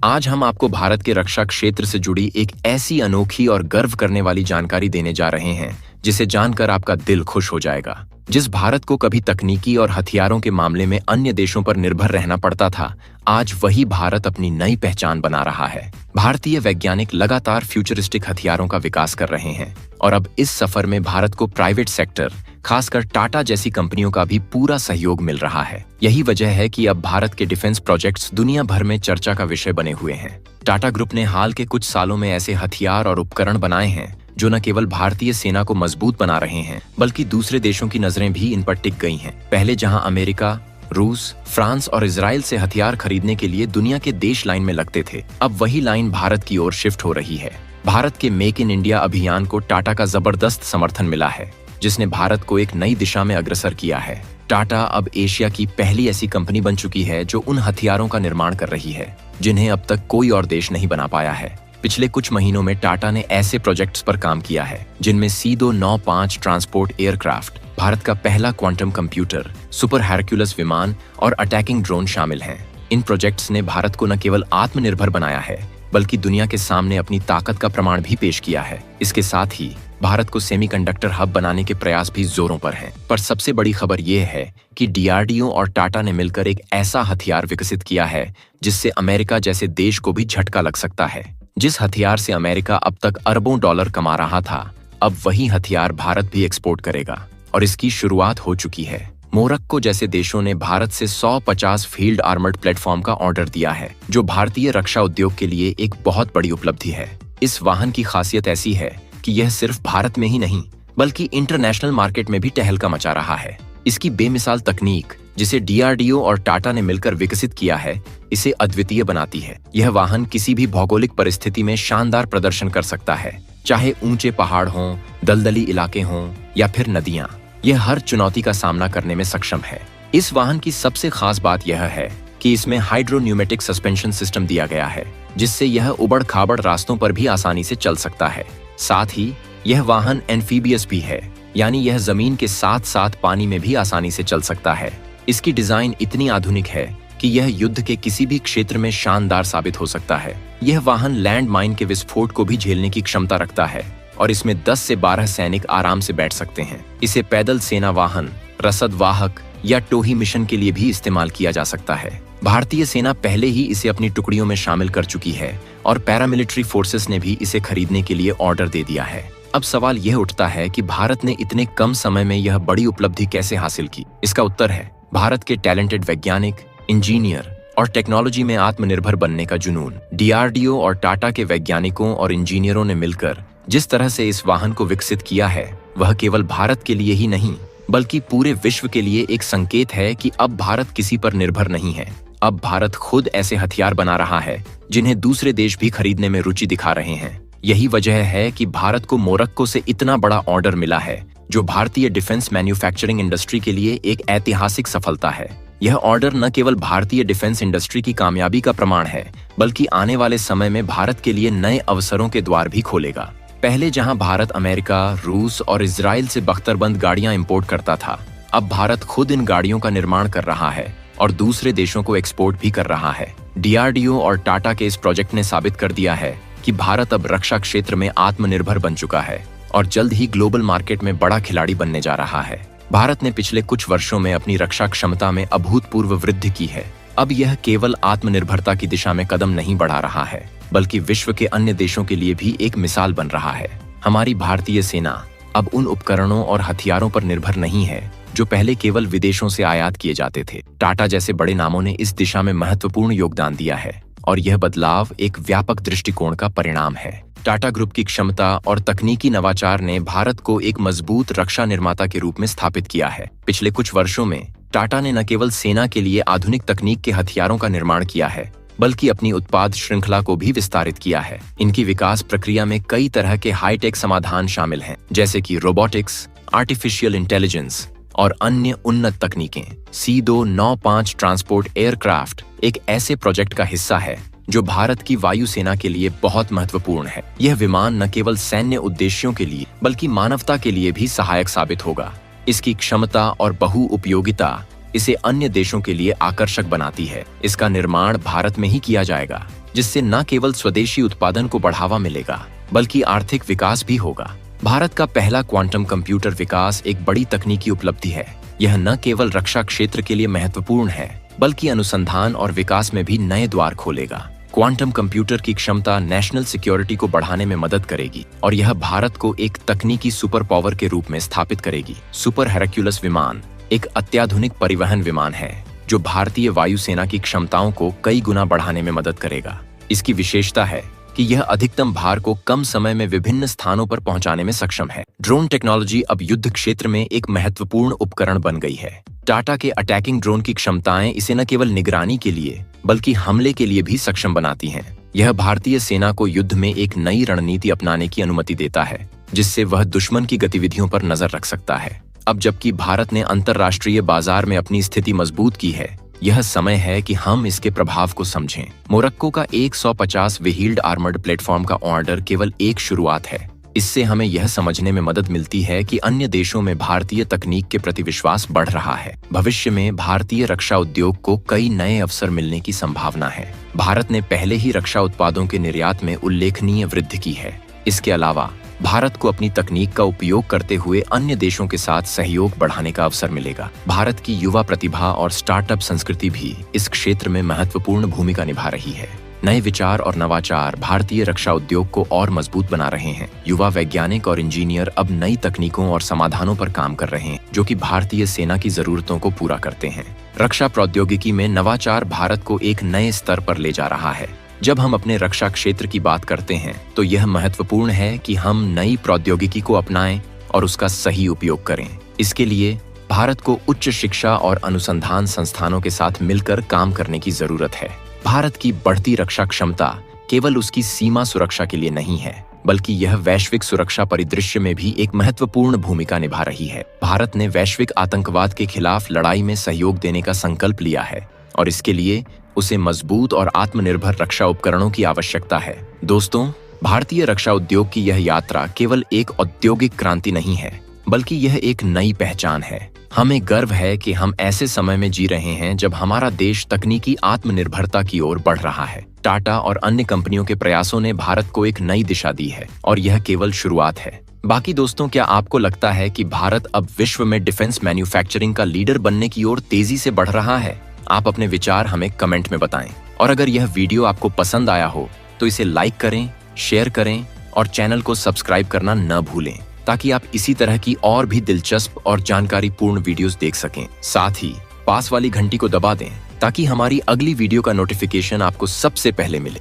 आज हम आपको भारत के रक्षा क्षेत्र से जुड़ी एक ऐसी अनोखी और गर्व करने वाली जानकारी देने जा रहे हैं जिसे जानकर आपका दिल खुश हो जाएगा। जिस भारत को कभी तकनीकी और हथियारों के मामले में अन्य देशों पर निर्भर रहना पड़ता था, आज वही भारत अपनी नई पहचान बना रहा है। भारतीय वैज्ञानिक लगातार फ्यूचरिस्टिक हथियारों का विकास कर रहे हैं और अब इस सफर में भारत को प्राइवेट सेक्टर, खासकर टाटा जैसी कंपनियों का भी पूरा सहयोग मिल रहा है। यही वजह है कि अब भारत के डिफेंस प्रोजेक्ट्स दुनिया भर में चर्चा का विषय बने हुए हैं। टाटा ग्रुप ने हाल के कुछ सालों में ऐसे हथियार और उपकरण बनाए हैं जो न केवल भारतीय सेना को मजबूत बना रहे हैं, बल्कि दूसरे देशों की नजरें भी इन पर टिक गई हैं। पहले जहां अमेरिका, रूस, फ्रांस और इजराइल से हथियार खरीदने के लिए दुनिया के देश लाइन में लगते थे, अब वही लाइन भारत की ओर शिफ्ट हो रही है। भारत के मेक इन इंडिया अभियान को टाटा का जबरदस्त समर्थन मिला है, जिसने भारत को एक नई दिशा में अग्रसर किया है। टाटा अब एशिया की पहली ऐसी कंपनी बन चुकी है जो उन हथियारों का निर्माण कर रही है जिन्हें अब तक कोई और देश नहीं बना पाया है। पिछले कुछ महीनों में टाटा ने ऐसे प्रोजेक्ट्स पर काम किया है जिनमें C295 ट्रांसपोर्ट एयरक्राफ्ट, भारत का पहला क्वांटम कंप्यूटर, सुपर हेरक्युलस विमान और अटैकिंग ड्रोन शामिल हैं। इन प्रोजेक्ट्स ने भारत को न केवल आत्मनिर्भर बनाया है, बल्कि दुनिया के सामने अपनी ताकत का प्रमाण भी पेश किया है। इसके साथ ही भारत को सेमीकंडक्टर हब बनाने के प्रयास भी जोरों पर हैं। पर सबसे बड़ी खबर यह है कि DRDO और टाटा ने मिलकर एक ऐसा हथियार विकसित किया है जिससे अमेरिका जैसे देश को भी झटका लग सकता है। जिस हथियार से अमेरिका अब तक अरबों डॉलर कमा रहा था, अब वही हथियार भारत भी एक्सपोर्ट करेगा और इसकी शुरुआत हो चुकी है। मोरक्को जैसे देशों ने भारत से 150 फील्ड आर्मर्ड प्लेटफॉर्म का ऑर्डर दिया है, जो भारतीय रक्षा उद्योग के लिए एक बहुत बड़ी उपलब्धि है। इस वाहन की खासियत ऐसी है कि यह सिर्फ भारत में ही नहीं, बल्कि इंटरनेशनल मार्केट में भी टहलका मचा रहा है। इसकी बेमिसाल तकनीक, जिसे DRDO और टाटा ने मिलकर विकसित किया है, इसे अद्वितीय बनाती है। यह वाहन किसी भी भौगोलिक परिस्थिति में शानदार प्रदर्शन कर सकता है, चाहे ऊंचे पहाड़ हों, दलदली इलाके हों या फिर नदियां। यह हर चुनौती का सामना करने में सक्षम है। इस वाहन की सबसे खास बात यह है कि इसमें हाइड्रोन्यूमेटिक सस्पेंशन सिस्टम दिया गया है, जिससे यह उबड़-खाबड़ रास्तों पर भी आसानी से चल सकता है। साथ ही यह वाहन एम्फीबियस भी है, यानी यह जमीन के साथ साथ पानी में भी आसानी से चल सकता है। इसकी डिजाइन इतनी आधुनिक है कि यह युद्ध के किसी भी क्षेत्र में शानदार साबित हो सकता है। यह वाहन लैंड माइन के विस्फोट को भी झेलने की क्षमता रखता है और इसमें 10 से 12 सैनिक आराम से बैठ सकते हैं। इसे पैदल सेना वाहन, रसद वाहक या टोही मिशन के लिए भी इस्तेमाल किया जा सकता है। भारतीय सेना पहले ही इसे अपनी टुकड़ियों में शामिल कर चुकी है और पैरामिलिट्री फोर्सेस ने भी इसे खरीदने के लिए ऑर्डर दे दिया है। अब सवाल यह उठता है कि भारत ने इतने कम समय में यह बड़ी उपलब्धि कैसे हासिल की। इसका उत्तर है भारत के टैलेंटेड वैज्ञानिक, इंजीनियर और टेक्नोलॉजी में आत्मनिर्भर बनने का जुनून। DRDO और टाटा के वैज्ञानिकों और इंजीनियरों ने मिलकर जिस तरह से इस वाहन को विकसित किया है, वह केवल भारत के लिए ही नहीं, बल्कि पूरे विश्व के लिए एक संकेत है कि अब भारत किसी पर निर्भर नहीं है। अब भारत खुद ऐसे हथियार बना रहा है जिन्हें दूसरे देश भी खरीदने में रुचि दिखा रहे हैं। यही वजह है कि भारत को मोरक्को से इतना बड़ा ऑर्डर मिला है, जो भारतीय डिफेंस मैन्युफैक्चरिंग इंडस्ट्री के लिए एक ऐतिहासिक सफलता है। यह ऑर्डर न केवल भारतीय डिफेंस इंडस्ट्री की कामयाबी का प्रमाण है, बल्कि आने वाले समय में भारत के लिए नए अवसरों के द्वार भी खोलेगा। पहले जहां भारत अमेरिका, रूस और इजराइल से बख्तरबंद गाड़ियां इंपोर्ट करता था, अब भारत खुद इन गाड़ियों का निर्माण कर रहा है और दूसरे देशों को एक्सपोर्ट भी कर रहा है। DRDO और टाटा के इस प्रोजेक्ट ने साबित कर दिया है कि भारत अब रक्षा क्षेत्र में आत्मनिर्भर बन चुका है और जल्द ही ग्लोबल मार्केट में बड़ा खिलाड़ी बनने जा रहा है। भारत ने पिछले कुछ वर्षों में अपनी रक्षा क्षमता में अभूतपूर्व वृद्धि की है। अब यह केवल आत्मनिर्भरता की दिशा में कदम नहीं बढ़ा रहा है, बल्कि विश्व के अन्य देशों के लिए भी एक मिसाल बन रहा है। हमारी भारतीय सेना अब उन उपकरणों और हथियारों पर निर्भर नहीं है जो पहले केवल विदेशों से आयात किए जाते थे। टाटा जैसे बड़े नामों ने इस दिशा में महत्वपूर्ण योगदान दिया है और यह बदलाव एक व्यापक दृष्टिकोण का परिणाम है। टाटा ग्रुप की क्षमता और तकनीकी नवाचार ने भारत को एक मजबूत रक्षा निर्माता के रूप में स्थापित किया है। पिछले कुछ वर्षों में टाटा ने न केवल सेना के लिए आधुनिक तकनीक के हथियारों का निर्माण किया है, बल्कि अपनी उत्पाद श्रृंखला को भी विस्तारित किया है। इनकी विकास प्रक्रिया में कई तरह के हाईटेक समाधान शामिल हैं, जैसे कि रोबोटिक्स, आर्टिफिशियल इंटेलिजेंस और अन्य उन्नत तकनीकें। C295 ट्रांसपोर्ट एयरक्राफ्ट एक ऐसे प्रोजेक्ट का हिस्सा है जो भारत की वायुसेना के लिए बहुत महत्वपूर्ण है। यह विमान न केवल सैन्य उद्देश्यों के लिए, बल्कि मानवता के लिए भी सहायक साबित होगा। इसकी क्षमता और बहुउपयोगिता इसे अन्य देशों के लिए आकर्षक बनाती है। इसका निर्माण भारत में ही किया जाएगा, जिससे न केवल स्वदेशी उत्पादन को बढ़ावा मिलेगा बल्कि आर्थिक विकास भी होगा। भारत का पहला क्वांटम कंप्यूटर विकास एक बड़ी तकनीकी उपलब्धि है। यह न केवल रक्षा क्षेत्र के लिए महत्वपूर्ण है बल्कि अनुसंधान और विकास में भी नए द्वार खोलेगा। क्वांटम कंप्यूटर की क्षमता नेशनल सिक्योरिटी को बढ़ाने में मदद करेगी और यह भारत को एक तकनीकी सुपर पावर के रूप में स्थापित करेगी। सुपर हेराक्युलस विमान एक अत्याधुनिक परिवहन विमान है जो भारतीय वायुसेना की क्षमताओं को कई गुना बढ़ाने में मदद करेगा। इसकी विशेषता है कि यह अधिकतम भार को कम समय में विभिन्न स्थानों पर पहुंचाने में सक्षम है। ड्रोन टेक्नोलॉजी अब युद्ध क्षेत्र में एक महत्वपूर्ण उपकरण बन गई है। टाटा के अटैकिंग ड्रोन की क्षमताएं इसे न केवल निगरानी के लिए बल्कि हमले के लिए भी सक्षम बनाती हैं। यह भारतीय सेना को युद्ध में एक नई रणनीति अपनाने की अनुमति देता है, जिससे वह दुश्मन की गतिविधियों पर नजर रख सकता है। अब जबकि भारत ने अंतर्राष्ट्रीय बाजार में अपनी स्थिति मजबूत की है, यह समय है कि हम इसके प्रभाव को समझें। मोरक्को का 150 व्हील्ड आर्मर्ड प्लेटफॉर्म का ऑर्डर केवल एक शुरुआत है। इससे हमें यह समझने में मदद मिलती है कि अन्य देशों में भारतीय तकनीक के प्रति विश्वास बढ़ रहा है। भविष्य में भारतीय रक्षा उद्योग को कई नए अवसर मिलने की संभावना है। भारत ने पहले ही रक्षा उत्पादों के निर्यात में उल्लेखनीय वृद्धि की है। इसके अलावा भारत को अपनी तकनीक का उपयोग करते हुए अन्य देशों के साथ सहयोग बढ़ाने का अवसर मिलेगा। भारत की युवा प्रतिभा और स्टार्टअप संस्कृति भी इस क्षेत्र में महत्वपूर्ण भूमिका निभा रही है। नए विचार और नवाचार भारतीय रक्षा उद्योग को और मजबूत बना रहे हैं। युवा वैज्ञानिक और इंजीनियर अब नई तकनीकों और समाधानों पर काम कर रहे हैं जो कि भारतीय सेना की जरूरतों को पूरा करते हैं। रक्षा प्रौद्योगिकी में नवाचार भारत को एक नए स्तर पर ले जा रहा है। जब हम अपने रक्षा क्षेत्र की बात करते हैं तो यह महत्वपूर्ण है कि हम नई प्रौद्योगिकी को अपनाएं और उसका सही उपयोग करें। इसके लिए भारत को उच्च शिक्षा और अनुसंधान संस्थानों के साथ मिलकर काम करने की जरूरत है। भारत की बढ़ती रक्षा क्षमता केवल उसकी सीमा सुरक्षा के लिए नहीं है, बल्कि यह वैश्विक सुरक्षा परिदृश्य में भी एक महत्वपूर्ण भूमिका निभा रही है। भारत ने वैश्विक आतंकवाद के खिलाफ लड़ाई में सहयोग देने का संकल्प लिया है और इसके लिए उसे मजबूत और आत्मनिर्भर रक्षा उपकरणों की आवश्यकता है। दोस्तों, भारतीय रक्षा उद्योग की यह यात्रा केवल एक औद्योगिक क्रांति नहीं है, बल्कि यह एक नई पहचान है। हमें गर्व है कि हम ऐसे समय में जी रहे हैं जब हमारा देश तकनीकी आत्मनिर्भरता की ओर बढ़ रहा है। टाटा और अन्य कंपनियों के प्रयासों ने भारत को एक नई दिशा दी है और यह केवल शुरुआत है। बाकी दोस्तों, क्या आपको लगता है कि भारत अब विश्व में डिफेंस मैन्युफैक्चरिंग का लीडर बनने की ओर तेजी से बढ़ रहा है? आप अपने विचार हमें कमेंट में बताएं और अगर यह वीडियो आपको पसंद आया हो तो इसे लाइक करें, शेयर करें और चैनल को सब्सक्राइब करना न भूलें ताकि आप इसी तरह की और भी दिलचस्प और जानकारीपूर्ण वीडियोस देख सकें। साथ ही पास वाली घंटी को दबा दें ताकि हमारी अगली वीडियो का नोटिफिकेशन आपको सबसे पहले मिले।